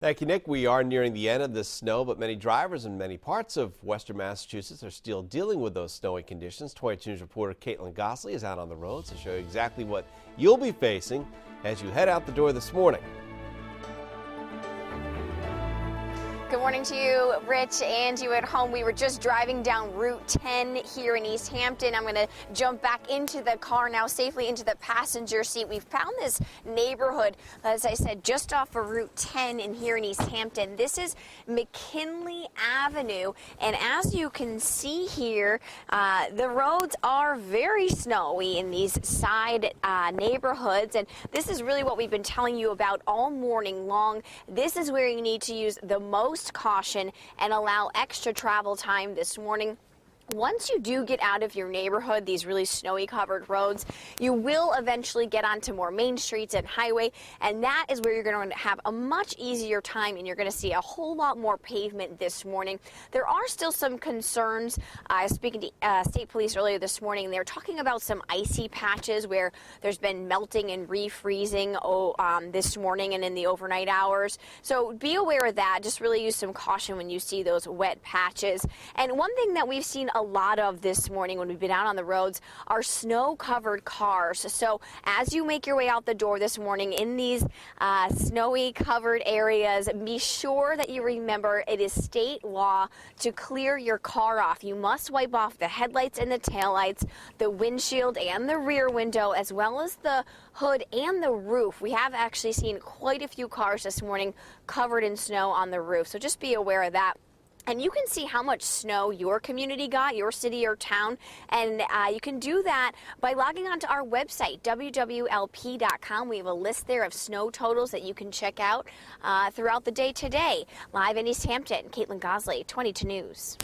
Thank you, Nick. We are nearing the end of this snow, but many drivers in many parts of western Massachusetts are still dealing with those snowy conditions. 22 News reporter Caitlin Gosley is out on the roads to show you exactly what you'll be facing as you head out the door this morning. Good morning to you, Rich, and you at home. We were just driving down Route 10 here in East Hampton. I'm going to jump back into the car now, safely into the passenger seat. We've found this neighborhood, as I said, just off of Route 10 in here in East Hampton. This is McKinley Avenue, and as you can see here, the roads are very snowy in these side neighborhoods, and this is really what we've been telling you about all morning long. This is where you need to use the most caution and allow extra travel time this morning. Once you do get out of your neighborhood, these really snowy covered roads, you will eventually get onto more main streets and highway, and that is where you're going to have a much easier time, and you're going to see a whole lot more pavement this morning. There are still some concerns. I was speaking to state police earlier this morning, and they're talking about some icy patches where there's been melting and refreezing this morning and in the overnight hours. So be aware of that. Just really use some caution when you see those wet patches. And one thing that we've seen a lot of this morning when we've been out on the roads are snow-covered cars. So as you make your way out the door this morning in these snowy covered areas, be sure that you remember it is state law to clear your car off. You must wipe off the headlights and the taillights, the windshield and the rear window, as well as the hood and the roof. We have actually seen quite a few cars this morning covered in snow on the roof, so just be aware of that. And you can see how much snow your community got, your city or town, and you can do that by logging on to our website, wwlp.com. We have a list there of snow totals that you can check out throughout the day today. Live in East Hampton, Caitlin Gosley, 22 News.